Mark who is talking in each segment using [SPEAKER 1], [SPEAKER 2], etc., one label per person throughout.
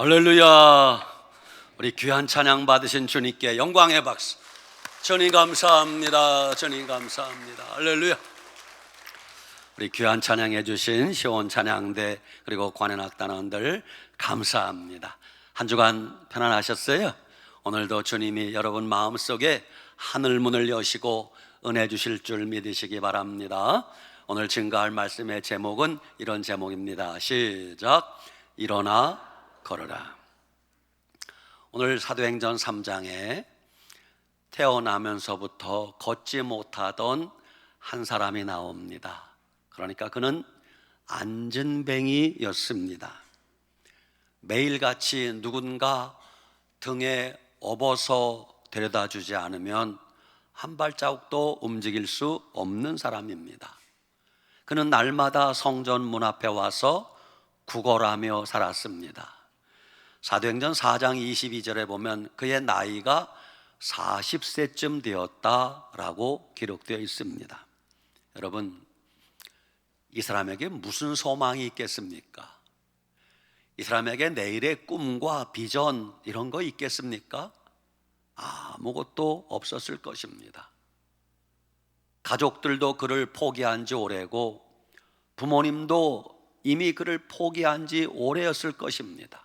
[SPEAKER 1] 할렐루야. 우리 귀한 찬양 받으신 주님께 영광의 박수. 주님 감사합니다. 주님 감사합니다. 할렐루야. 우리 귀한 찬양해 주신 시온 찬양대 그리고 관현악단원들 감사합니다. 한 주간 편안하셨어요? 오늘도 주님이 여러분 마음속에 하늘문을 여시고 은혜 주실 줄 믿으시기 바랍니다. 오늘 증거할 말씀의 제목은 이런 제목입니다. 시작. 일어나 걸어라. 오늘 사도행전 3장에 태어나면서부터 걷지 못하던 한 사람이 나옵니다. 그러니까 그는 안진뱅이였습니다. 매일같이 누군가 등에 업어서 데려다 주지 않으면 한 발자국도 움직일 수 없는 사람입니다. 그는 날마다 성전 문 앞에 와서 구걸하며 살았습니다. 사도행전 4장 22절에 보면 그의 나이가 40세쯤 되었다라고 기록되어 있습니다. 여러분, 이 사람에게 무슨 소망이 있겠습니까? 이 사람에게 내일의 꿈과 비전 이런 거 있겠습니까? 아무것도 없었을 것입니다. 가족들도 그를 포기한 지 오래고 부모님도 이미 그를 포기한 지 오래였을 것입니다.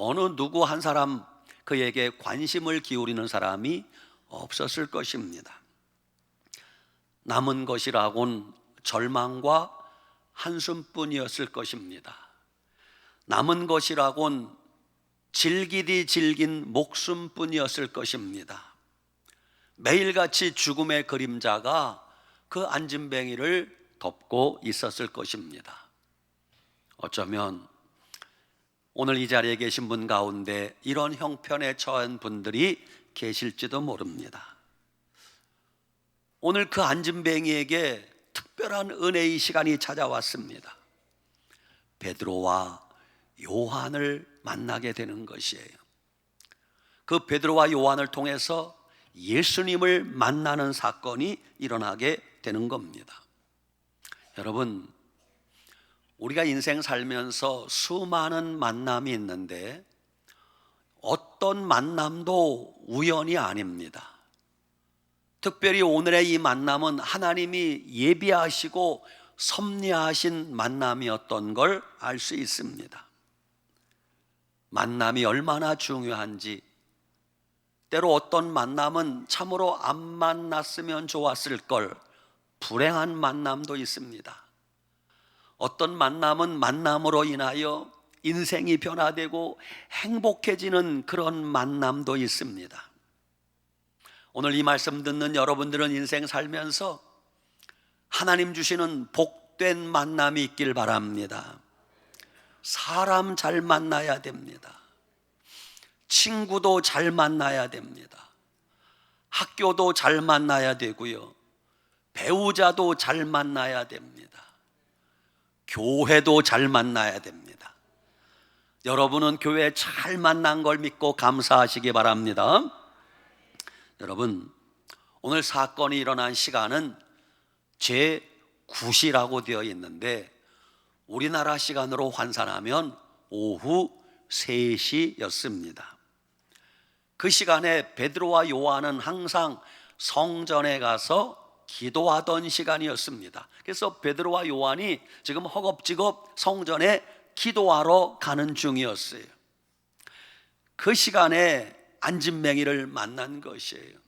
[SPEAKER 1] 어느 누구 한 사람 그에게 관심을 기울이는 사람이 없었을 것입니다. 남은 것이라곤 절망과 한숨뿐이었을 것입니다. 남은 것이라곤 질기디 질긴 목숨뿐이었을 것입니다. 매일같이 죽음의 그림자가 그 안진뱅이를 덮고 있었을 것입니다. 어쩌면 오늘 이 자리에 계신 분 가운데 이런 형편에 처한 분들이 계실지도 모릅니다. 오늘 그 안진뱅이에게 특별한 은혜의 시간이 찾아왔습니다. 베드로와 요한을 만나게 되는 것이에요. 그 베드로와 요한을 통해서 예수님을 만나는 사건이 일어나게 되는 겁니다. 여러분, 우리가 인생 살면서 수많은 만남이 있는데 어떤 만남도 우연이 아닙니다. 특별히 오늘의 이 만남은 하나님이 예비하시고 섭리하신 만남이었던 걸 알 수 있습니다. 만남이 얼마나 중요한지, 때로 어떤 만남은 참으로 안 만났으면 좋았을 걸 불행한 만남도 있습니다. 어떤 만남은 만남으로 인하여 인생이 변화되고 행복해지는 그런 만남도 있습니다. 오늘 이 말씀 듣는 여러분들은 인생 살면서 하나님 주시는 복된 만남이 있길 바랍니다. 사람 잘 만나야 됩니다. 친구도 잘 만나야 됩니다. 학교도 잘 만나야 되고요. 배우자도 잘 만나야 됩니다. 교회도 잘 만나야 됩니다. 여러분은 교회 잘 만난 걸 믿고 감사하시기 바랍니다. 여러분, 오늘 사건이 일어난 시간은 제9시라고 되어 있는데 우리나라 시간으로 환산하면 오후 3시였습니다. 그 시간에 베드로와 요한은 항상 성전에 가서 기도하던 시간이었습니다. 그래서 베드로와 요한이 지금 허겁지겁 성전에 기도하러 가는 중이었어요. 그 시간에 안진뱅이를 만난 것이에요.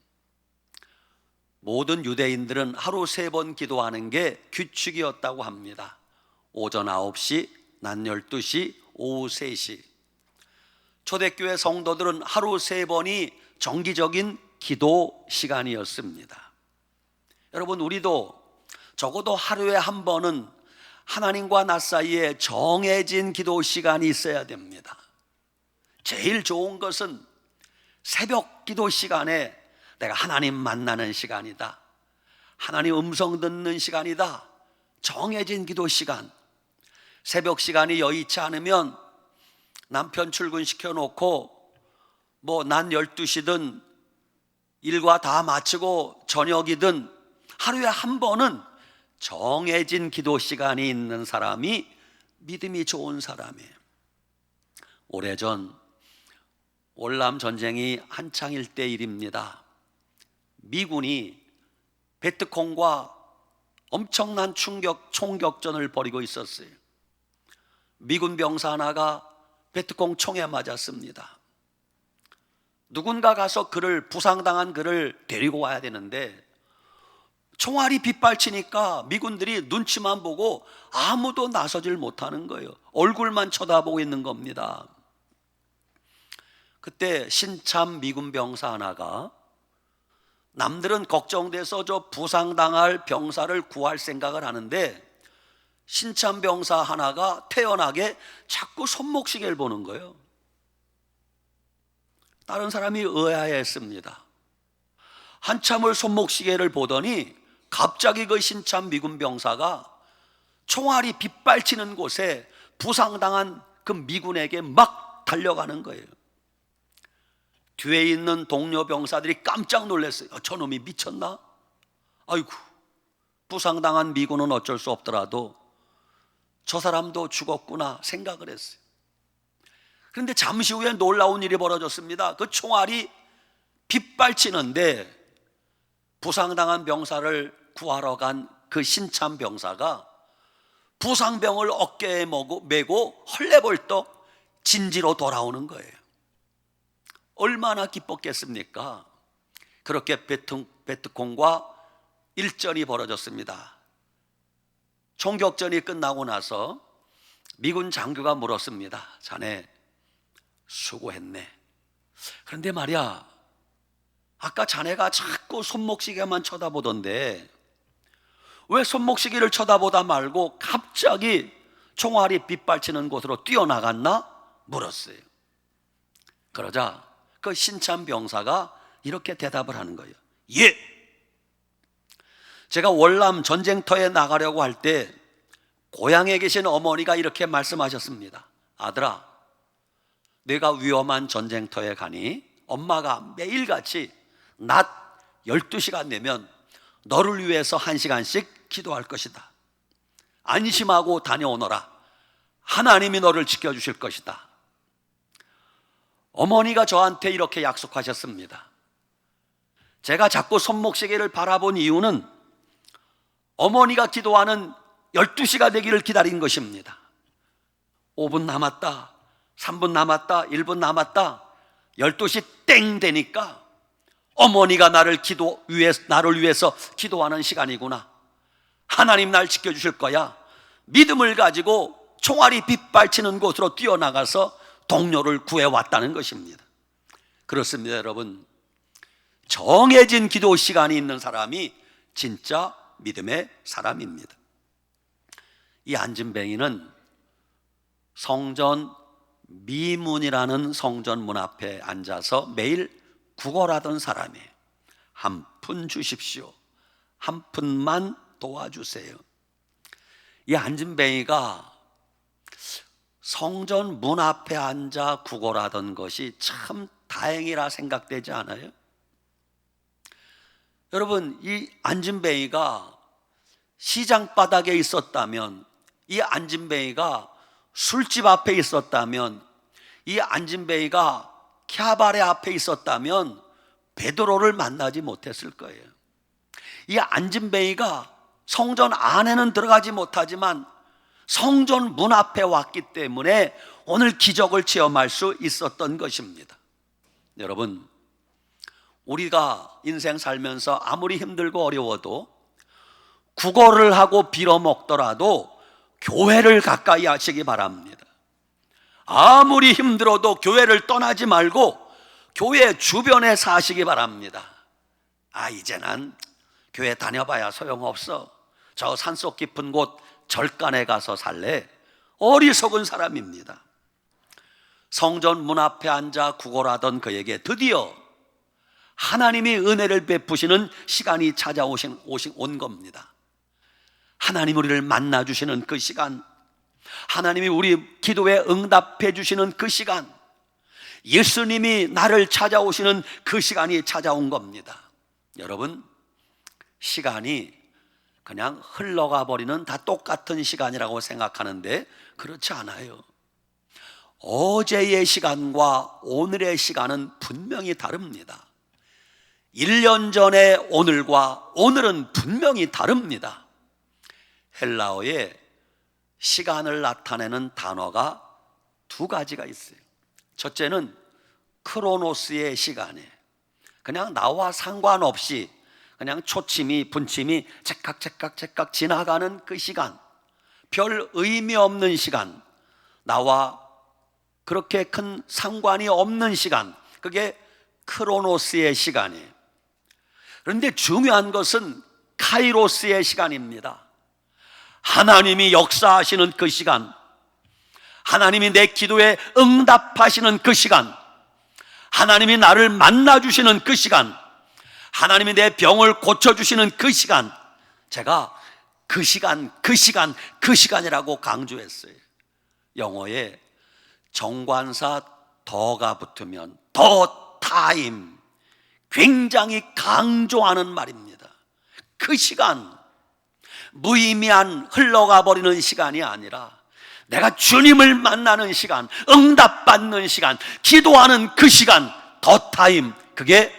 [SPEAKER 1] 모든 유대인들은 하루 3번 기도하는 게 규칙이었다고 합니다. 오전 9시, 낮 12시, 오후 3시. 초대교회 성도들은 하루 3번이 정기적인 기도 시간이었습니다. 여러분, 우리도 적어도 하루에 한 번은 하나님과 나 사이에 정해진 기도 시간이 있어야 됩니다. 제일 좋은 것은 새벽 기도 시간에 내가 하나님 만나는 시간이다, 하나님 음성 듣는 시간이다, 정해진 기도 시간. 새벽 시간이 여의치 않으면 남편 출근시켜 놓고 낮 12시든 일과 다 마치고 저녁이든 하루에 한 번은 정해진 기도 시간이 있는 사람이 믿음이 좋은 사람이에요. 오래전 월남 전쟁이 한창일 때 일입니다. 미군이 베트콩과 엄청난 총격전을 벌이고 있었어요. 미군 병사 하나가 베트콩 총에 맞았습니다. 누군가 가서 부상당한 그를 데리고 와야 되는데 총알이 빗발치니까 미군들이 눈치만 보고 아무도 나서질 못하는 거예요. 얼굴만 쳐다보고 있는 겁니다. 그때 신참 미군 병사 하나가, 남들은 걱정돼서 저 부상당할 병사를 구할 생각을 하는데 신참 병사 하나가 태연하게 자꾸 손목시계를 보는 거예요. 다른 사람이 의아해했습니다. 한참을 손목시계를 보더니 갑자기 그 신참 미군 병사가 총알이 빗발치는 곳에 부상당한 그 미군에게 막 달려가는 거예요. 뒤에 있는 동료 병사들이 깜짝 놀랐어요. 저놈이 미쳤나? 아이고, 부상당한 미군은 어쩔 수 없더라도 저 사람도 죽었구나 생각을 했어요. 그런데 잠시 후에 놀라운 일이 벌어졌습니다. 그 총알이 빗발치는데 부상당한 병사를 구하러 간 그 신참 병사가 부상병을 어깨에 메고 헐레벌떡 진지로 돌아오는 거예요. 얼마나 기뻤겠습니까? 그렇게 베트콩과 일전이 벌어졌습니다. 총격전이 끝나고 나서 미군 장교가 물었습니다. 자네 수고했네. 그런데 말이야, 아까 자네가 자꾸 손목시계만 쳐다보던데 왜 손목시계를 쳐다보다 말고 갑자기 총알이 빗발치는 곳으로 뛰어나갔나? 물었어요. 그러자 그 신참 병사가 이렇게 대답을 하는 거예요. 예! 제가 월남 전쟁터에 나가려고 할 때 고향에 계신 어머니가 이렇게 말씀하셨습니다. 아들아, 내가 위험한 전쟁터에 가니 엄마가 매일같이 낮 12시가 되면 너를 위해서 1시간씩 기도할 것이다. 안심하고 다녀오너라. 하나님이 너를 지켜주실 것이다. 어머니가 저한테 이렇게 약속하셨습니다. 제가 자꾸 손목시계를 바라본 이유는 어머니가 기도하는 12시가 되기를 기다린 것입니다. 5분 남았다, 3분 남았다, 1분 남았다, 12시 땡 되니까 어머니가 나를 위해서 기도하는 시간이구나. 하나님 날 지켜주실 거야. 믿음을 가지고 총알이 빗발치는 곳으로 뛰어나가서 동료를 구해왔다는 것입니다. 그렇습니다, 여러분. 정해진 기도 시간이 있는 사람이 진짜 믿음의 사람입니다. 이 안진뱅이는 성전 미문이라는 성전 문 앞에 앉아서 매일 구걸하던 사람이에요. 한 푼 주십시오. 한 푼만 도와주세요. 이 안진뱅이가 성전 문 앞에 앉아 구걸하던 것이 참 다행이라 생각되지 않아요? 여러분, 이 안진뱅이가 시장 바닥에 있었다면, 이 안진뱅이가 술집 앞에 있었다면, 이 안진뱅이가 캬바레 앞에 있었다면 베드로를 만나지 못했을 거예요. 이 안진뱅이가 성전 안에는 들어가지 못하지만 성전 문 앞에 왔기 때문에 오늘 기적을 체험할 수 있었던 것입니다. 여러분, 우리가 인생 살면서 아무리 힘들고 어려워도 구걸을 하고 빌어먹더라도 교회를 가까이 하시기 바랍니다. 아무리 힘들어도 교회를 떠나지 말고 교회 주변에 사시기 바랍니다. 이제 난 교회 다녀봐야 소용없어. 저 산속 깊은 곳 절간에 가서 살래. 어리석은 사람입니다. 성전 문 앞에 앉아 구걸하던 그에게 드디어 하나님이 은혜를 베푸시는 시간이 온 겁니다. 하나님 우리를 만나주시는 그 시간, 하나님이 우리 기도에 응답해 주시는 그 시간, 예수님이 나를 찾아오시는 그 시간이 찾아온 겁니다. 여러분, 시간이 그냥 흘러가 버리는 다 똑같은 시간이라고 생각하는데 그렇지 않아요. 어제의 시간과 오늘의 시간은 분명히 다릅니다. 1년 전의 오늘과 오늘은 분명히 다릅니다. 헬라어에 시간을 나타내는 단어가 두 가지가 있어요. 첫째는 크로노스의 시간이에요. 그냥 나와 상관없이 그냥 초침이 분침이 찰칵 지나가는 그 시간, 별 의미 없는 시간, 나와 그렇게 큰 상관이 없는 시간, 그게 크로노스의 시간이에요. 그런데 중요한 것은 카이로스의 시간입니다. 하나님이 역사하시는 그 시간, 하나님이 내 기도에 응답하시는 그 시간, 하나님이 나를 만나주시는 그 시간, 하나님이 내 병을 고쳐주시는 그 시간, 제가 그 시간이라고 강조했어요. 영어에 정관사 더가 붙으면 더 타임, 굉장히 강조하는 말입니다. 그 시간, 무의미한 흘러가 버리는 시간이 아니라 내가 주님을 만나는 시간, 응답받는 시간, 기도하는 그 시간, 더 타임, 그게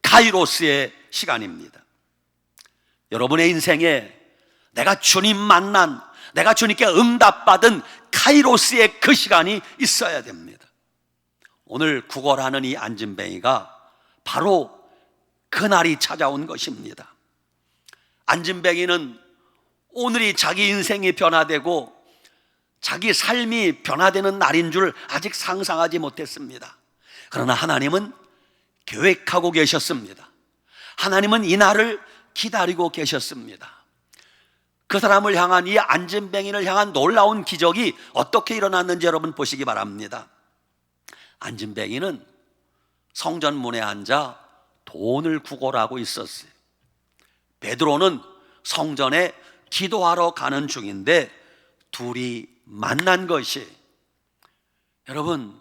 [SPEAKER 1] 카이로스의 시간입니다. 여러분의 인생에 내가 주님 만난, 내가 주님께 응답받은 카이로스의 그 시간이 있어야 됩니다. 오늘 구걸하는 이 안진뱅이가 바로 그날이 찾아온 것입니다. 안진뱅이는 오늘이 자기 인생이 변화되고 자기 삶이 변화되는 날인 줄 아직 상상하지 못했습니다. 그러나 하나님은 계획하고 계셨습니다. 하나님은 이 날을 기다리고 계셨습니다. 그 사람을 향한, 이 안진뱅이를 향한 놀라운 기적이 어떻게 일어났는지 여러분 보시기 바랍니다. 안진뱅이는 성전 문에 앉아 돈을 구걸하고 있었어요. 베드로는 성전에 기도하러 가는 중인데 둘이 만난 것이, 여러분,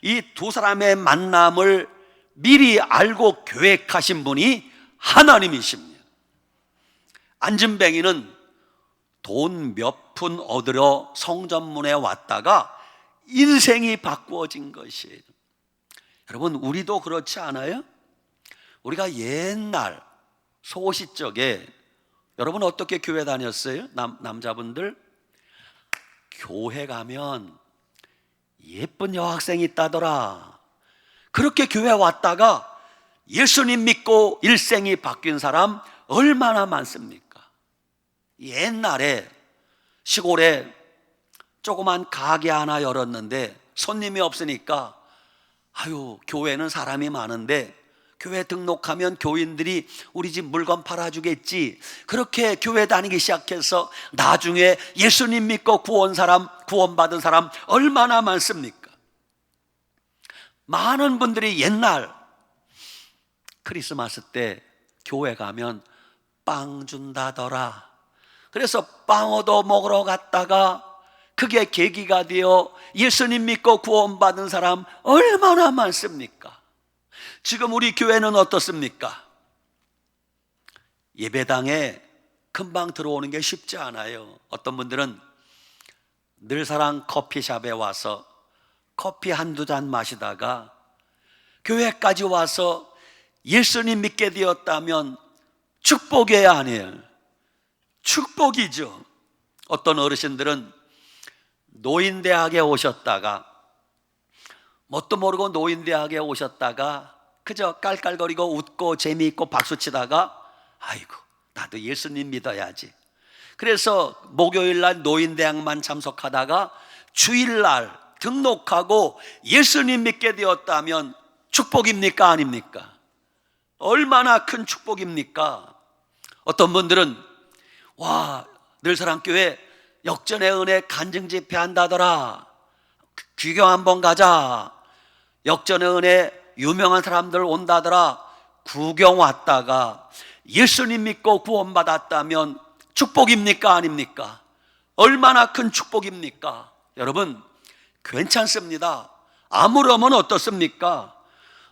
[SPEAKER 1] 이 두 사람의 만남을 미리 알고 계획하신 분이 하나님이십니다. 안진뱅이는 돈 몇 푼 얻으러 성전문에 왔다가 인생이 바꾸어진 것이에요. 여러분, 우리도 그렇지 않아요? 우리가 옛날 소시적에, 여러분 어떻게 교회 다녔어요? 남자분들? 교회 가면 예쁜 여학생이 있다더라. 그렇게 교회 왔다가 예수님 믿고 일생이 바뀐 사람 얼마나 많습니까? 옛날에 시골에 조그만 가게 하나 열었는데 손님이 없으니까, 아유, 교회는 사람이 많은데 교회 등록하면 교인들이 우리 집 물건 팔아주겠지, 그렇게 교회 다니기 시작해서 나중에 예수님 믿고 구원받은 사람 얼마나 많습니까? 많은 분들이 옛날 크리스마스 때 교회 가면 빵 준다더라. 그래서 빵 얻어 먹으러 갔다가 그게 계기가 되어 예수님 믿고 구원받은 사람 얼마나 많습니까? 지금 우리 교회는 어떻습니까? 예배당에 금방 들어오는 게 쉽지 않아요. 어떤 분들은 늘사랑 커피숍에 와서 커피 한두 잔 마시다가 교회까지 와서 예수님 믿게 되었다면 축복이에요, 아니에요? 축복이죠. 어떤 어르신들은 노인대학에 오셨다가, 뭣도 모르고 노인대학에 오셨다가 그저 깔깔거리고 웃고 재미있고 박수치다가, 아이고, 나도 예수님 믿어야지. 그래서 목요일날 노인대학만 참석하다가 주일날 등록하고 예수님 믿게 되었다면 축복입니까, 아닙니까? 얼마나 큰 축복입니까? 어떤 분들은, 와, 늘사랑교회 역전의 은혜 간증 집회 한다더라, 귀경 한번 가자. 역전의 은혜 유명한 사람들 온다더라, 구경 왔다가 예수님 믿고 구원받았다면 축복입니까, 아닙니까? 얼마나 큰 축복입니까? 여러분, 괜찮습니다. 아무러면 어떻습니까?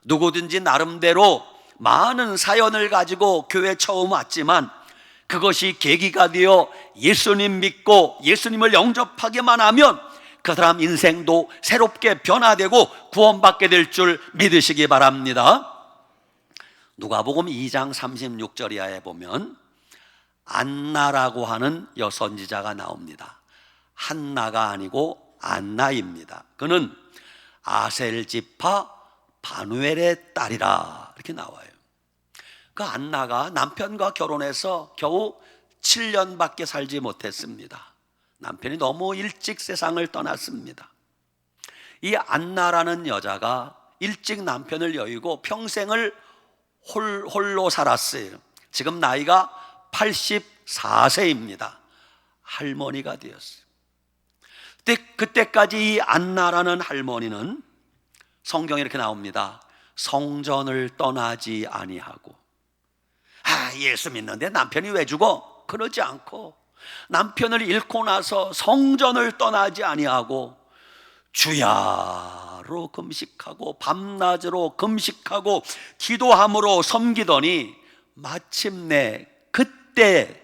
[SPEAKER 1] 누구든지 나름대로 많은 사연을 가지고 교회 처음 왔지만 그것이 계기가 되어 예수님 믿고 예수님을 영접하기만 하면 그 사람 인생도 새롭게 변화되고 구원받게 될 줄 믿으시기 바랍니다. 누가복음 2장 36절 이하에 보면 안나라고 하는 여선지자가 나옵니다. 한나가 아니고 안나입니다. 그는 아셀 지파 바누엘의 딸이라 이렇게 나와요. 그 안나가 남편과 결혼해서 겨우 7년밖에 살지 못했습니다. 남편이 너무 일찍 세상을 떠났습니다. 이 안나라는 여자가 일찍 남편을 여의고 평생을 홀로 살았어요. 지금 나이가 84세입니다. 할머니가 되었어요. 그때까지 이 안나라는 할머니는 성경에 이렇게 나옵니다. 성전을 떠나지 아니하고, 예수 믿는데 남편이 왜 죽어? 그러지 않고 남편을 잃고 나서 성전을 떠나지 아니하고 주야로 금식하고 밤낮으로 금식하고 기도함으로 섬기더니 마침내 그때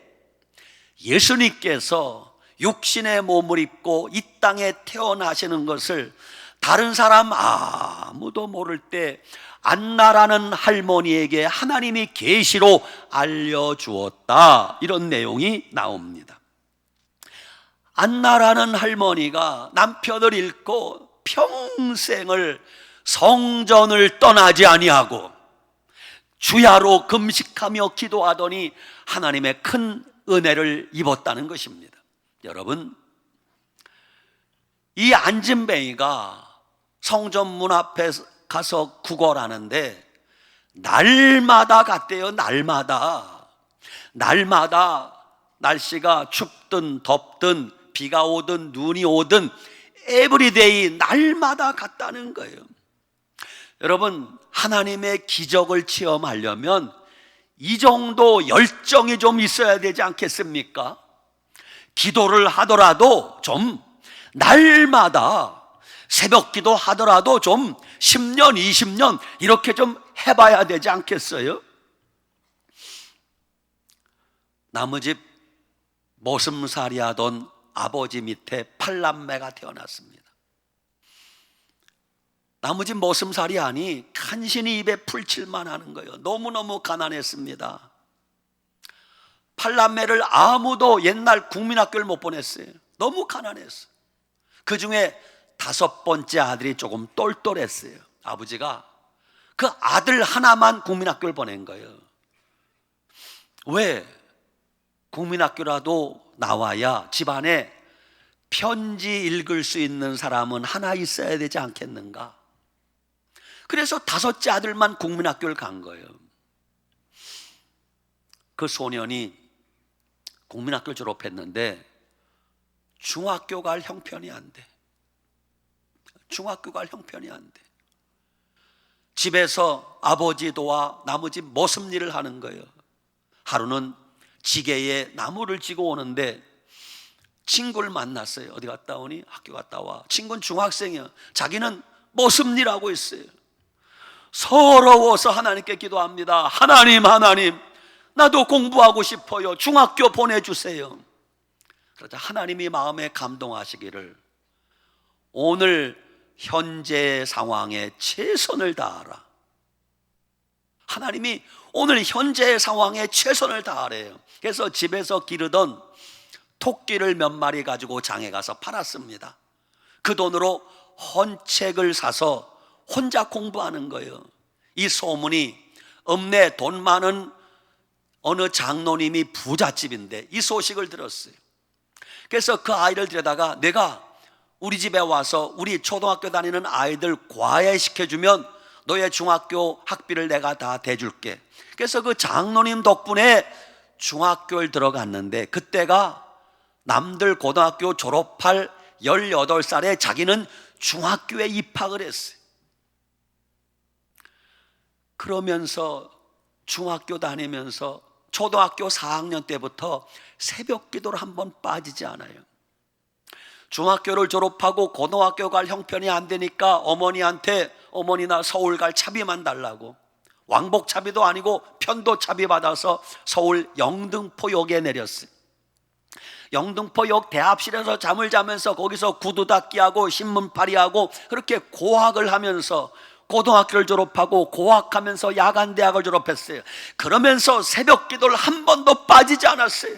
[SPEAKER 1] 예수님께서 육신의 몸을 입고 이 땅에 태어나시는 것을 다른 사람 아무도 모를 때 안나라는 할머니에게 하나님이 계시로 알려주었다, 이런 내용이 나옵니다. 안나라는 할머니가 남편을 잃고 평생을 성전을 떠나지 아니하고 주야로 금식하며 기도하더니 하나님의 큰 은혜를 입었다는 것입니다. 여러분, 이 안진뱅이가 성전 문 앞에 가서 구걸하는데 날마다 갔대요. 날마다 날씨가 춥든 덥든 비가 오든 눈이 오든 에브리데이 날마다 갔다는 거예요. 여러분, 하나님의 기적을 체험하려면 이 정도 열정이 좀 있어야 되지 않겠습니까? 기도를 하더라도 좀 날마다, 새벽 기도 하더라도 좀 10년, 20년 이렇게 좀 해봐야 되지 않겠어요? 나무집 모슴살이 하던 아버지 밑에 8남매가 태어났습니다. 나무집 모슴살이 하니 간신히 입에 풀칠만 하는 거예요. 너무너무 가난했습니다. 8남매를 아무도 옛날 국민학교를 못 보냈어요. 너무 가난했어요. 그 중에 5번째 아들이 조금 똘똘했어요. 아버지가 그 아들 하나만 국민학교를 보낸 거예요. 왜? 국민학교라도 나와야 집안에 편지 읽을 수 있는 사람은 하나 있어야 되지 않겠는가? 그래서 5째 아들만 국민학교를 간 거예요. 그 소년이 국민학교를 졸업했는데 중학교 갈 형편이 안 돼. 중학교 갈 형편이 안 돼. 집에서 아버지 도와 나무집 모습 일을 하는 거예요. 하루는 지게에 나무를 지고 오는데 친구를 만났어요. 어디 갔다 오니? 학교 갔다 와. 친구는 중학생이야. 자기는 모습 일하고 있어요. 서러워서 하나님께 기도합니다. 하나님, 나도 공부하고 싶어요. 중학교 보내주세요. 그러자 하나님이 마음에 감동하시기를, 오늘 현재 상황에 최선을 다하라. 하나님이 오늘 현재 상황에 최선을 다하래요. 그래서 집에서 기르던 토끼를 몇 마리 가지고 장에 가서 팔았습니다. 그 돈으로 헌책을 사서 혼자 공부하는 거예요. 이 소문이 읍내 돈 많은 어느 장로님이 부잣집인데 이 소식을 들었어요. 그래서 그 아이를 데려다가 내가 우리 집에 와서 우리 초등학교 다니는 아이들 과외시켜주면 너의 중학교 학비를 내가 다 대줄게. 그래서 그 장로님 덕분에 중학교를 들어갔는데 그때가 남들 고등학교 졸업할 18살에 자기는 중학교에 입학을 했어요. 그러면서 중학교 다니면서 초등학교 4학년 때부터 새벽 기도를 한번 빠지지 않아요. 중학교를 졸업하고 고등학교 갈 형편이 안 되니까 어머니한테 어머니 나 서울 갈 차비만 달라고, 왕복 차비도 아니고 편도 차비 받아서 서울 영등포역에 내렸어요. 영등포역 대합실에서 잠을 자면서 거기서 구두 닦기하고 신문팔이하고 그렇게 고학을 하면서 고등학교를 졸업하고 고학하면서 야간대학을 졸업했어요. 그러면서 새벽 기도를 한 번도 빠지지 않았어요.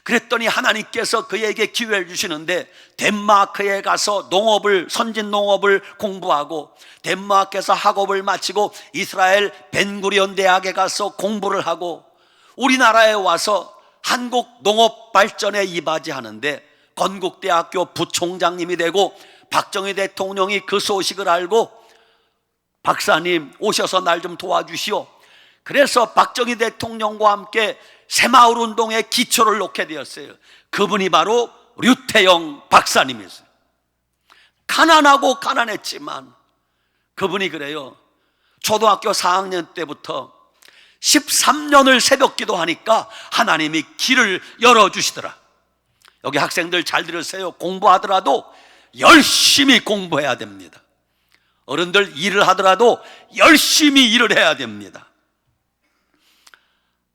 [SPEAKER 1] 그랬더니 하나님께서 그에게 기회를 주시는데 덴마크에 가서 선진 농업을 공부하고 덴마크에서 학업을 마치고 이스라엘 벤구리온 대학에 가서 공부를 하고 우리나라에 와서 한국 농업 발전에 이바지하는데 건국대학교 부총장님이 되고 박정희 대통령이 그 소식을 알고 박사님 오셔서 날 좀 도와주시오. 그래서 박정희 대통령과 함께 새마을운동의 기초를 놓게 되었어요. 그분이 바로 류태영 박사님이었어요. 가난하고 가난했지만 그분이 그래요. 초등학교 4학년 때부터 13년을 새벽 기도하니까 하나님이 길을 열어주시더라. 여기 학생들 잘 들으세요. 공부하더라도 열심히 공부해야 됩니다. 어른들 일을 하더라도 열심히 일을 해야 됩니다.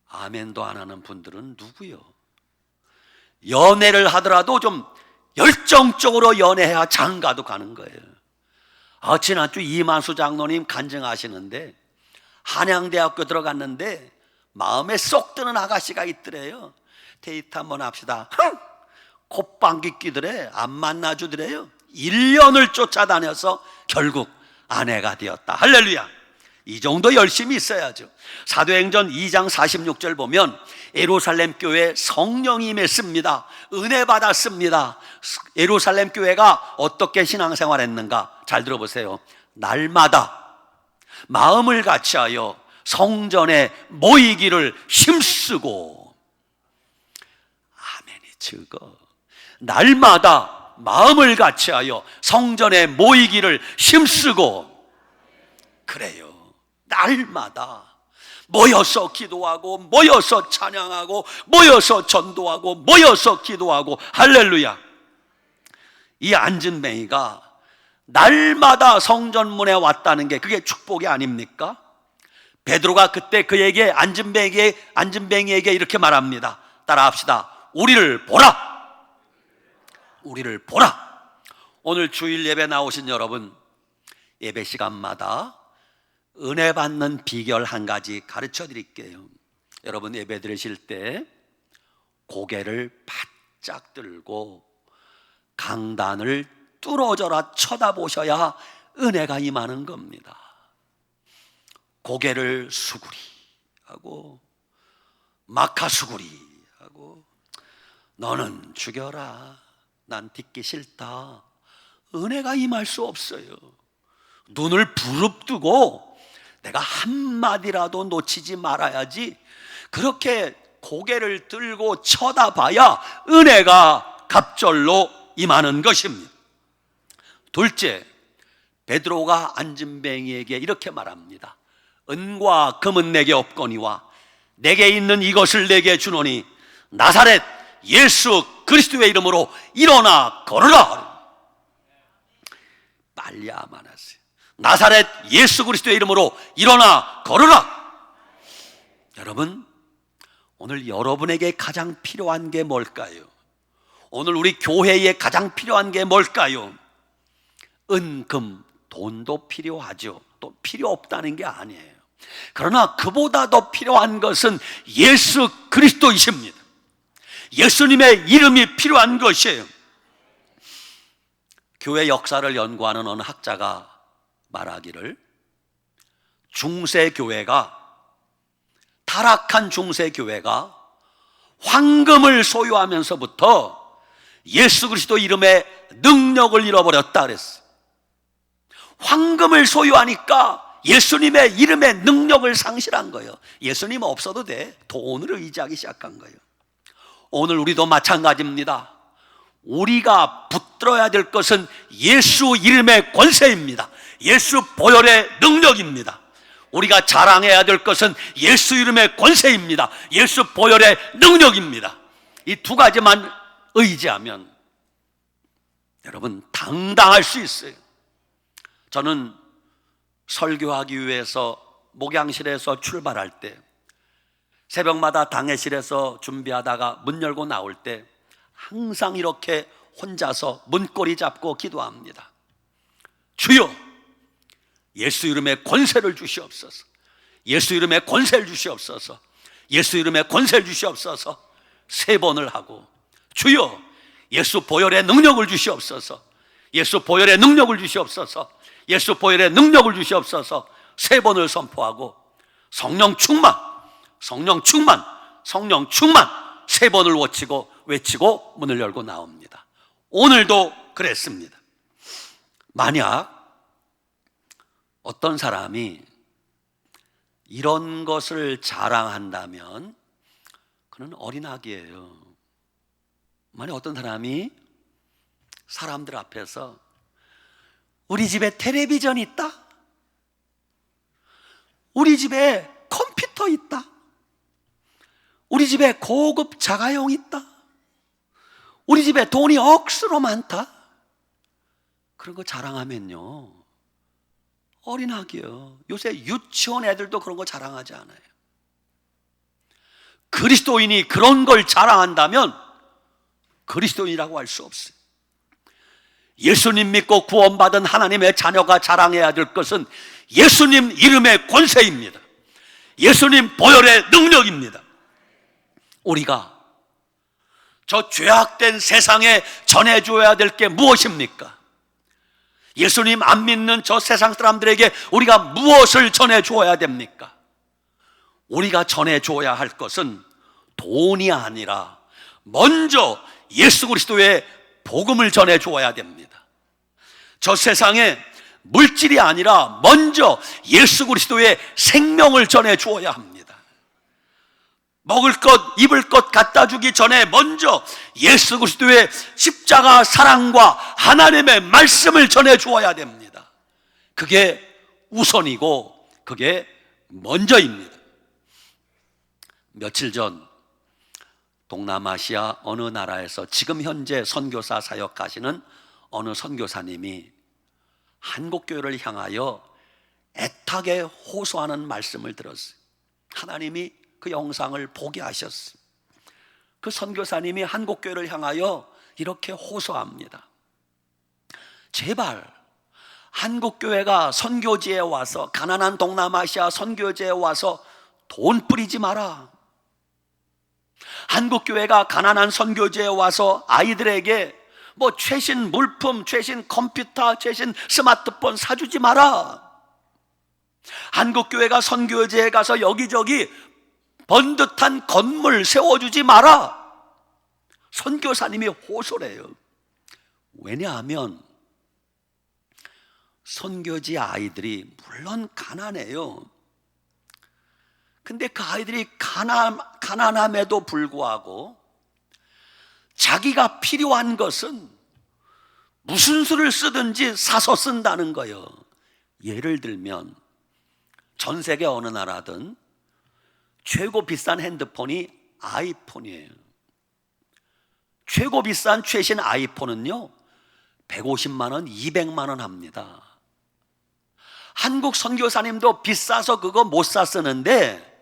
[SPEAKER 1] 아멘도 안 하는 분들은 누구요? 연애를 하더라도 좀 열정적으로 연애해야 장가도 가는 거예요. 지난주 이만수 장로님 간증하시는데 한양대학교 들어갔는데 마음에 쏙 드는 아가씨가 있더래요. 데이트 한번 합시다. 콧방귀 끼더래. 안 만나주더래요. 1년을 쫓아다녀서 결국 아내가 되었다. 할렐루야. 이 정도 열심히 있어야죠. 사도행전 2장 46절 보면 예루살렘 교회에 성령이 임했습니다. 은혜 받았습니다. 예루살렘 교회가 어떻게 신앙생활 했는가? 잘 들어보세요. 날마다 마음을 같이하여 성전에 모이기를 힘쓰고. 아멘이 즐거. 날마다 마음을 같이하여 성전에 모이기를 힘쓰고. 그래요. 날마다 모여서 기도하고 모여서 찬양하고 모여서 전도하고 모여서 기도하고. 할렐루야. 이 안진뱅이가 날마다 성전문에 왔다는 게 그게 축복이 아닙니까? 베드로가 그때 그에게 안진뱅이에게 이렇게 말합니다. 따라합시다. 우리를 보라. 우리를 보라. 오늘 주일 예배 나오신 여러분, 예배 시간마다 은혜 받는 비결 한 가지 가르쳐 드릴게요. 여러분 예배 드리실 때 고개를 바짝 들고 강단을 뚫어져라 쳐다보셔야 은혜가 임하는 겁니다. 고개를 수구리 하고 마카 수구리 하고 너는 죽여라. 난 듣기 싫다. 은혜가 임할 수 없어요. 눈을 부릅뜨고 내가 한마디라도 놓치지 말아야지. 그렇게 고개를 들고 쳐다봐야 은혜가 갑절로 임하는 것입니다. 둘째, 베드로가 안진뱅이에게 이렇게 말합니다. 은과 금은 내게 없거니와 내게 있는 이것을 내게 주노니 나사렛 예수 그리스도의 이름으로 일어나 걸으라. 빨리 아멘하세요. 나사렛 예수 그리스도의 이름으로 일어나 걸으라. 여러분, 오늘 여러분에게 가장 필요한 게 뭘까요? 오늘 우리 교회에 가장 필요한 게 뭘까요? 은, 금, 돈도 필요하죠. 또 필요 없다는 게 아니에요. 그러나 그보다 더 필요한 것은 예수 그리스도이십니다. 예수님의 이름이 필요한 것이에요. 교회 역사를 연구하는 어느 학자가 말하기를 타락한 중세교회가 황금을 소유하면서부터 예수 그리스도 이름의 능력을 잃어버렸다 그랬어요. 황금을 소유하니까 예수님의 이름의 능력을 상실한 거예요. 예수님 없어도 돼. 돈을 의지하기 시작한 거예요. 오늘 우리도 마찬가지입니다. 우리가 붙들어야 될 것은 예수 이름의 권세입니다. 예수 보혈의 능력입니다. 우리가 자랑해야 될 것은 예수 이름의 권세입니다. 예수 보혈의 능력입니다. 이 두 가지만 의지하면 여러분 당당할 수 있어요. 저는 설교하기 위해서 목양실에서 출발할 때 새벽마다 당회실에서 준비하다가 문 열고 나올 때 항상 이렇게 혼자서 문고리 잡고 기도합니다. 주여, 예수 이름의 권세를 주시옵소서. 예수 이름의 권세를 주시옵소서. 예수 이름의 권세를 주시옵소서. 3번을 하고, 주여, 예수 보혈의 능력을 주시옵소서. 예수 보혈의 능력을 주시옵소서. 예수 보혈의 능력을 주시옵소서. 3번을 선포하고, 성령 충만, 성령 충만, 성령 충만 3번을 외치고 문을 열고 나옵니다. 오늘도 그랬습니다. 만약 어떤 사람이 이런 것을 자랑한다면 그는 어린아기예요. 만약 어떤 사람이 사람들 앞에서 우리 집에 텔레비전 있다, 우리 집에 컴퓨터 있다, 우리 집에 고급 자가용 있다, 우리 집에 돈이 억수로 많다, 그런 거 자랑하면요, 어린아기요. 요새 유치원 애들도 그런 거 자랑하지 않아요. 그리스도인이 그런 걸 자랑한다면 그리스도인이라고 할 수 없어요. 예수님 믿고 구원받은 하나님의 자녀가 자랑해야 될 것은 예수님 이름의 권세입니다. 예수님 보혈의 능력입니다. 우리가 저 죄악된 세상에 전해줘야 될 게 무엇입니까? 예수님 안 믿는 저 세상 사람들에게 우리가 무엇을 전해줘야 됩니까? 우리가 전해줘야 할 것은 돈이 아니라 먼저 예수 그리스도의 복음을 전해줘야 됩니다. 저 세상에 물질이 아니라 먼저 예수 그리스도의 생명을 전해주어야 합니다. 먹을 것, 입을 것 갖다 주기 전에 먼저 예수 그리스도의 십자가 사랑과 하나님의 말씀을 전해주어야 됩니다. 그게 우선이고 그게 먼저입니다. 며칠 전 동남아시아 어느 나라에서 지금 현재 선교사 사역하시는 어느 선교사님이 한국교회를 향하여 애타게 호소하는 말씀을 들었어요. 하나님이 그 영상을 보게 하셨어요. 그 선교사님이 한국교회를 향하여 이렇게 호소합니다. 제발 한국교회가 선교지에 와서, 가난한 동남아시아 선교지에 와서 돈 뿌리지 마라. 한국교회가 가난한 선교지에 와서 아이들에게 최신 물품, 최신 컴퓨터, 최신 스마트폰 사주지 마라. 한국교회가 선교지에 가서 여기저기 번듯한 건물 세워주지 마라. 선교사님이 호소를 해요. 왜냐하면 선교지 아이들이 물론 가난해요. 근데 그 아이들이 가난함에도 불구하고 자기가 필요한 것은 무슨 수를 쓰든지 사서 쓴다는 거예요. 예를 들면 전 세계 어느 나라든 최고 비싼 핸드폰이 아이폰이에요. 최고 비싼 최신 아이폰은요 150만 원, 200만 원 합니다. 한국 선교사님도 비싸서 그거 못 사 쓰는데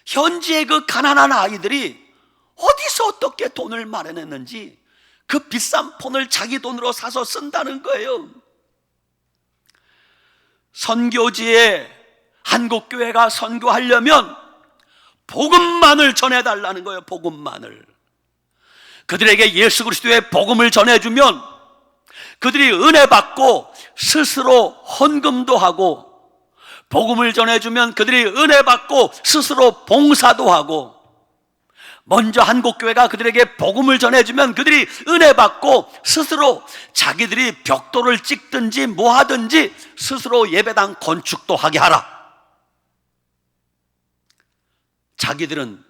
[SPEAKER 1] 현지의 그 가난한 아이들이 어디서 어떻게 돈을 마련했는지 그 비싼 폰을 자기 돈으로 사서 쓴다는 거예요. 선교지에 한국교회가 선교하려면 복음만을 전해달라는 거예요. 복음만을. 그들에게 예수 그리스도의 복음을 전해주면 그들이 은혜 받고 스스로 헌금도 하고, 복음을 전해주면 그들이 은혜 받고 스스로 봉사도 하고, 먼저 한국교회가 그들에게 복음을 전해주면 그들이 은혜 받고 스스로 자기들이 벽돌을 찍든지 뭐 하든지 스스로 예배당 건축도 하게 하라. 자기들은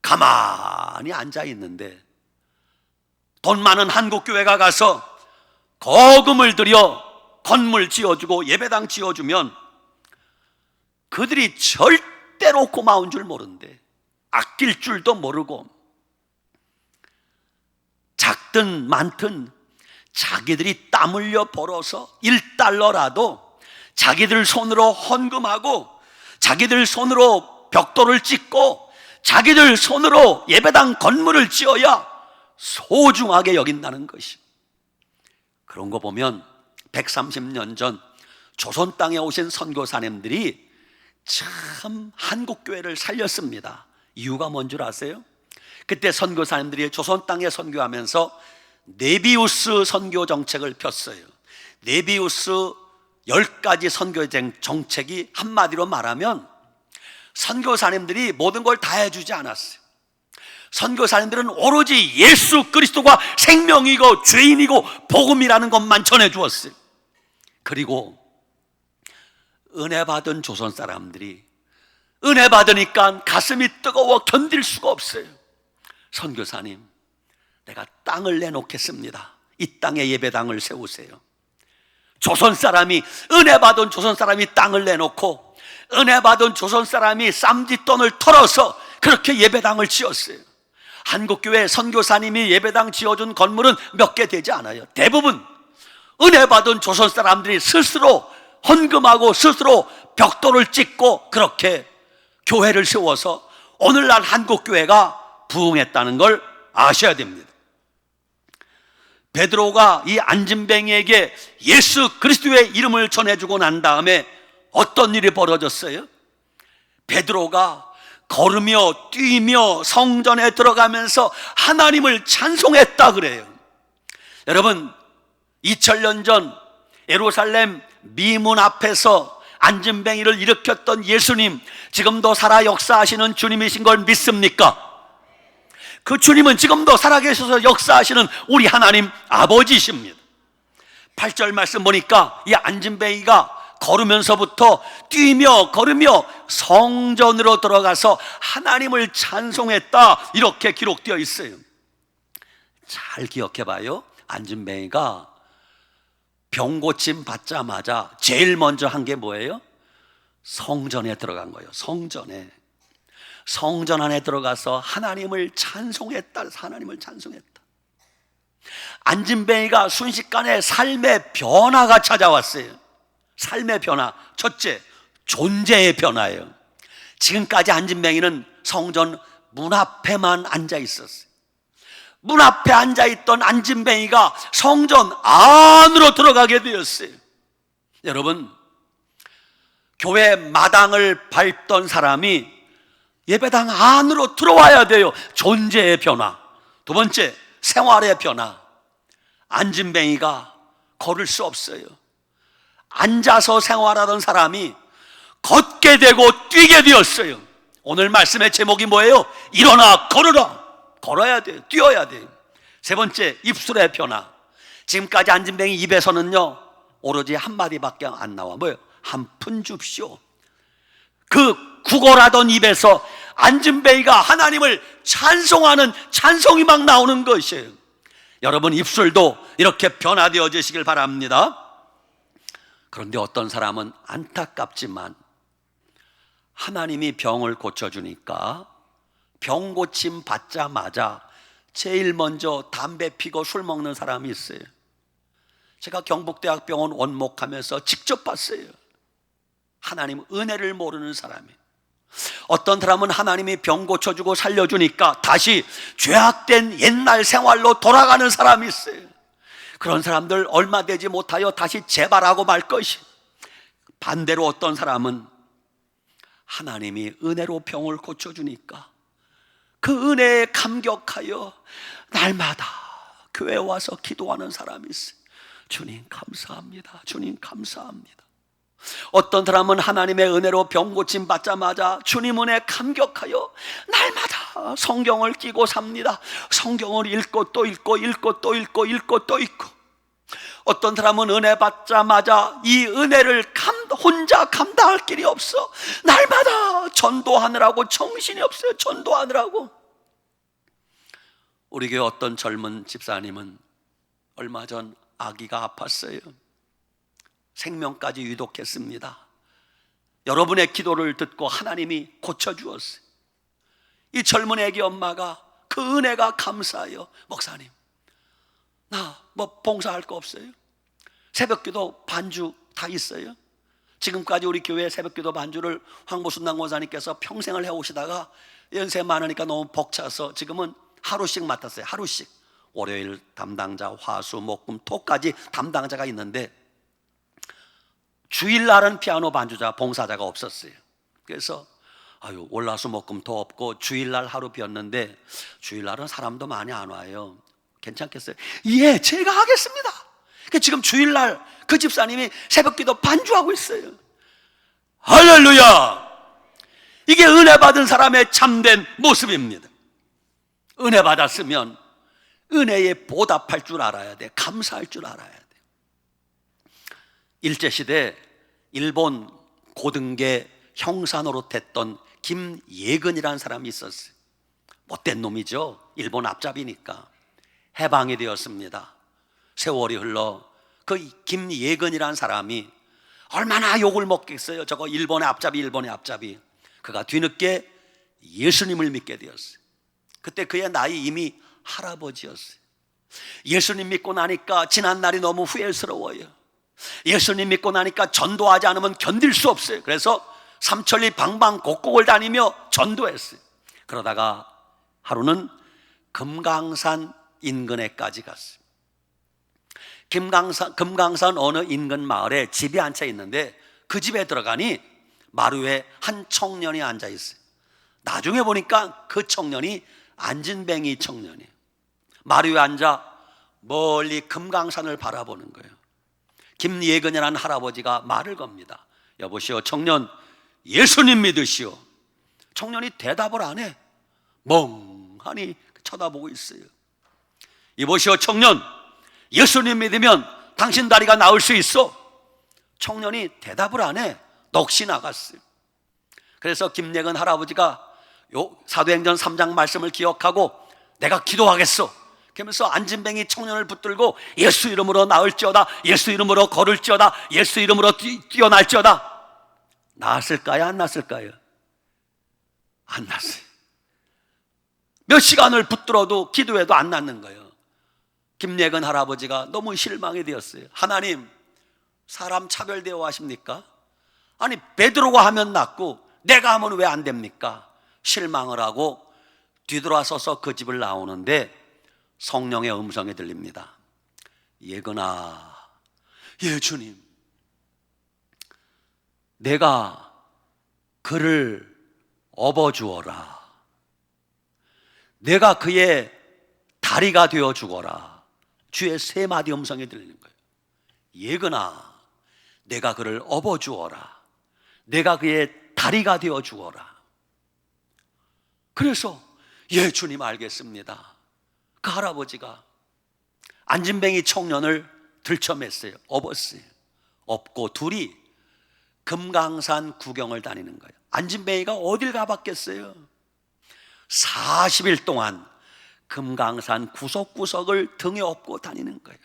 [SPEAKER 1] 가만히 앉아 있는데 돈 많은 한국교회가 가서 거금을 들여 건물 지어주고 예배당 지어주면 그들이 절대로 고마운 줄 모르는데, 아낄 줄도 모르고, 작든 많든 자기들이 땀 흘려 벌어서 1달러라도 자기들 손으로 헌금하고 자기들 손으로 벽돌을 짓고 자기들 손으로 예배당 건물을 지어야 소중하게 여긴다는 것이. 그런 거 보면 130년 전 조선 땅에 오신 선교사님들이 참 한국교회를 살렸습니다. 이유가 뭔 줄 아세요? 그때 선교사님들이 조선 땅에 선교하면서 네비우스 선교 정책을 폈어요. 네비우스 10가지 선교 정책이 한마디로 말하면 선교사님들이 모든 걸 다 해주지 않았어요. 선교사님들은 오로지 예수 그리스도가 생명이고 죄인이고 복음이라는 것만 전해주었어요. 그리고 은혜 받은 조선 사람들이 은혜 받으니까 가슴이 뜨거워 견딜 수가 없어요. 선교사님, 내가 땅을 내놓겠습니다. 이 땅에 예배당을 세우세요. 조선 사람이, 은혜 받은 조선 사람이 땅을 내놓고 은혜 받은 조선 사람이 쌈짓돈을 털어서 그렇게 예배당을 지었어요. 한국교회 선교사님이 예배당 지어준 건물은 몇 개 되지 않아요. 대부분 은혜 받은 조선 사람들이 스스로 헌금하고 스스로 벽돌을 찍고 그렇게 교회를 세워서 오늘날 한국교회가 부흥했다는 걸 아셔야 됩니다. 베드로가 이 안진뱅이에게 예수 그리스도의 이름을 전해주고 난 다음에 어떤 일이 벌어졌어요? 베드로가 걸으며 뛰며 성전에 들어가면서 하나님을 찬송했다 그래요. 여러분, 2000년 전 예루살렘 미문 앞에서 안진뱅이를 일으켰던 예수님, 지금도 살아 역사하시는 주님이신 걸 믿습니까? 그 주님은 지금도 살아계셔서 역사하시는 우리 하나님 아버지십니다. 8절 말씀 보니까 이 안진뱅이가 걸으면서부터 뛰며 걸으며 성전으로 들어가서 하나님을 찬송했다, 이렇게 기록되어 있어요. 잘 기억해 봐요. 안진뱅이가 병고침 받자마자 제일 먼저 한 게 뭐예요? 성전에 들어간 거예요. 성전 안에 들어가서 하나님을 찬송했다. 하나님을 찬송했다. 안진뱅이가 순식간에 삶의 변화가 찾아왔어요. 삶의 변화. 첫째, 존재의 변화예요. 지금까지 안진뱅이는 성전 문 앞에만 앉아 있었어요. 문 앞에 앉아있던 안진뱅이가 성전 안으로 들어가게 되었어요. 여러분, 교회 마당을 밟던 사람이 예배당 안으로 들어와야 돼요. 존재의 변화. 두 번째, 생활의 변화. 안진뱅이가 걸을 수 없어요. 앉아서 생활하던 사람이 걷게 되고 뛰게 되었어요. 오늘 말씀의 제목이 뭐예요? 일어나 걸어라. 걸어야 돼요. 뛰어야 돼요. 세 번째, 입술의 변화. 지금까지 안진뱅이 입에서는요 오로지 한마디밖에 안 나와. 뭐예요? 한 푼 줍시오. 그 구걸하던 입에서 안진뱅이가 하나님을 찬송하는 찬송이 막 나오는 것이에요. 여러분, 입술도 이렇게 변화되어지시길 바랍니다. 그런데 어떤 사람은 안타깝지만 하나님이 병을 고쳐주니까 병 고침 받자마자 제일 먼저 담배 피고 술 먹는 사람이 있어요. 제가 경북대학병원 원목하면서 직접 봤어요. 하나님 은혜를 모르는 사람이. 어떤 사람은 하나님이 병 고쳐주고 살려주니까 다시 죄악된 옛날 생활로 돌아가는 사람이 있어요. 그런 사람들 얼마 되지 못하여 다시 재발하고 말 것이. 반대로 어떤 사람은 하나님이 은혜로 병을 고쳐주니까 그 은혜에 감격하여 날마다 교회에 와서 기도하는 사람이 있어요. 주님 감사합니다. 주님 감사합니다. 어떤 사람은 하나님의 은혜로 병 고침 받자마자 주님 은혜에 감격하여 날마다 성경을 끼고 삽니다. 성경을 읽고 또 읽고 읽고 또 읽고 읽고 또 읽고. 어떤 사람은 은혜 받자마자 이 은혜를 혼자 감당할 길이 없어 날마다 전도하느라고 정신이 없어요. 전도하느라고. 우리 교회 어떤 젊은 집사님은 얼마 전 아기가 아팠어요. 생명까지 위독했습니다. 여러분의 기도를 듣고 하나님이 고쳐주었어요. 이 젊은 애기 엄마가 그 은혜가 감사해요. 목사님, 나 뭐 봉사할 거 없어요? 새벽기도 반주 다 있어요? 지금까지 우리 교회 새벽기도 반주를 황보순남 권사님께서 평생을 해오시다가 연세 많으니까 너무 벅차서 지금은 하루씩 맡았어요. 하루씩. 월요일 담당자, 화수, 목, 금, 토까지 담당자가 있는데 주일날은 피아노 반주자, 봉사자가 없었어요. 그래서 월화수, 목, 금, 토 없고 주일날 하루 비었는데 주일날은 사람도 많이 안 와요. 괜찮겠어요? 예, 제가 하겠습니다. 지금 주일날 그 집사님이 새벽기도 반주하고 있어요. 할렐루야! 이게 은혜 받은 사람의 참된 모습입니다. 은혜 받았으면 은혜에 보답할 줄 알아야 돼. 감사할 줄 알아야 돼. 일제시대 일본 고등계 형사노릇했던 김예근이라는 사람이 있었어요. 못된 놈이죠. 일본 앞잡이니까. 해방이 되었습니다. 세월이 흘러 그 김예근이라는 사람이 얼마나 욕을 먹겠어요. 저거 일본의 앞잡이. 그가 뒤늦게 예수님을 믿게 되었어요. 그때 그의 나이 이미 할아버지였어요. 예수님 믿고 나니까 지난 날이 너무 후회스러워요. 예수님 믿고 나니까 전도하지 않으면 견딜 수 없어요. 그래서 삼천리 방방곡곡을 다니며 전도했어요. 그러다가 하루는 금강산 인근에까지 갔어요. 금강산 어느 인근 마을에 집이 한 채 있는데 그 집에 들어가니 마루에 한 청년이 앉아 있어요. 나중에 보니까 그 청년이 안진뱅이 청년이에요. 마루에 앉아 멀리 금강산을 바라보는 거예요. 김예근이라는 할아버지가 말을 겁니다. 여보시오, 청년, 예수님 믿으시오. 청년이 대답을 안 해. 멍하니 쳐다보고 있어요. 이보시오, 청년, 예수님 믿으면 당신 다리가 나을 수 있어. 청년이 대답을 안 해. 넋이 나갔어요. 그래서 김예근 할아버지가 사도행전 3장 말씀을 기억하고 내가 기도하겠어. 그러면서 안진뱅이 청년을 붙들고 예수 이름으로 나을지어다, 예수 이름으로 걸을지어다, 예수 이름으로 뛰어날지어다. 나았을까요? 안 났을까요? 안 났어요. 몇 시간을 붙들어도 기도해도 안 낫는 거예요. 김예근 할아버지가 너무 실망이 되었어요. 하나님, 사람 차별되어 하십니까? 아니, 베드로가 하면 낫고 내가 하면 왜 안 됩니까? 실망을 하고 뒤돌아서서 그 집을 나오는데 성령의 음성이 들립니다. 예근아, 예 주님, 내가 그를 업어주어라. 내가 그의 다리가 되어 주거라. 주의 세 마디 음성이 들리는 거예요. 예근아, 내가 그를 업어주어라. 내가 그의 다리가 되어 주어라. 그래서 예 주님 알겠습니다. 그 할아버지가 안진뱅이 청년을 들쳐맸어요. 업었어요. 업고 둘이 금강산 구경을 다니는 거예요. 안진뱅이가 어딜 가봤겠어요? 40일 동안 금강산 구석구석을 등에 업고 다니는 거예요.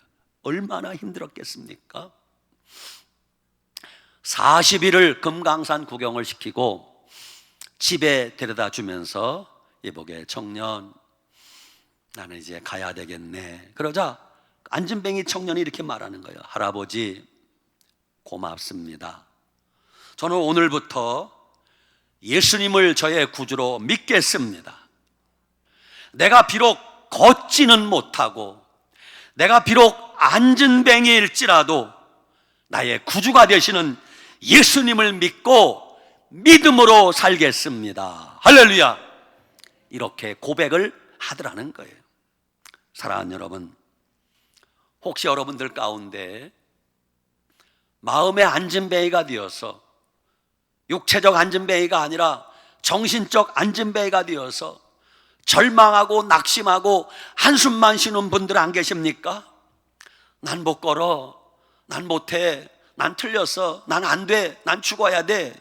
[SPEAKER 1] 얼마나 힘들었겠습니까? 40일을 금강산 구경을 시키고 집에 데려다 주면서 이보게 청년, 나는 이제 가야 되겠네. 그러자 안진뱅이 청년이 이렇게 말하는 거예요. 할아버지, 고맙습니다. 저는 오늘부터 예수님을 저의 구주로 믿겠습니다. 내가 비록 걷지는 못하고 내가 비록 안진뱅이일지라도 나의 구주가 되시는 예수님을 믿고 믿음으로 살겠습니다. 할렐루야. 이렇게 고백을 하더라는 거예요. 사랑하는 여러분, 혹시 여러분들 가운데 마음의 안진뱅이가 되어서 육체적 안진뱅이가 아니라 정신적 안진뱅이가 되어서 절망하고 낙심하고 한숨만 쉬는 분들 안 계십니까? 난 못 걸어, 난 못해, 난 틀렸어, 난 안 돼, 난 죽어야 돼.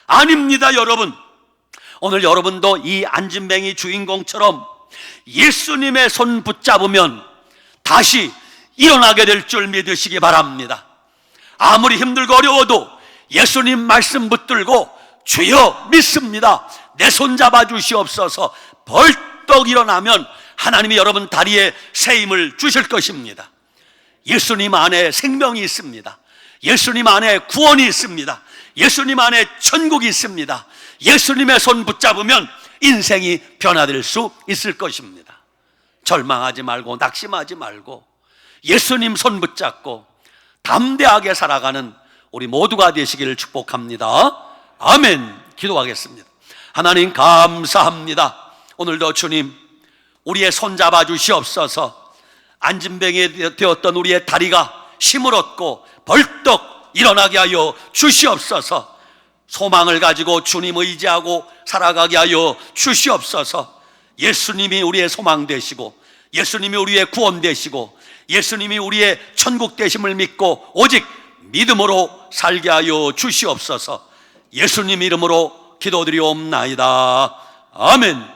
[SPEAKER 1] 아닙니다, 여러분. 오늘 여러분도 이 안진뱅이 주인공처럼 예수님의 손 붙잡으면 다시 일어나게 될 줄 믿으시기 바랍니다. 아무리 힘들고 어려워도 예수님 말씀 붙들고 주여 믿습니다, 내 손 잡아 주시옵소서 벌떡 일어나면 하나님이 여러분 다리에 새 힘을 주실 것입니다. 예수님 안에 생명이 있습니다. 예수님 안에 구원이 있습니다. 예수님 안에 천국이 있습니다. 예수님의 손 붙잡으면 인생이 변화될 수 있을 것입니다. 절망하지 말고 낙심하지 말고 예수님 손 붙잡고 담대하게 살아가는 우리 모두가 되시기를 축복합니다. 아멘. 기도하겠습니다. 하나님 감사합니다. 오늘도 주님 우리의 손 잡아 주시옵소서. 안진뱅이 되었던 우리의 다리가 힘을 얻고 벌떡 일어나게 하여 주시옵소서. 소망을 가지고 주님 의지하고 살아가게 하여 주시옵소서. 예수님이 우리의 소망 되시고 예수님이 우리의 구원 되시고 예수님이 우리의 천국 되심을 믿고 오직 믿음으로 살게 하여 주시옵소서. 예수님 이름으로 기도드리옵나이다. 아멘.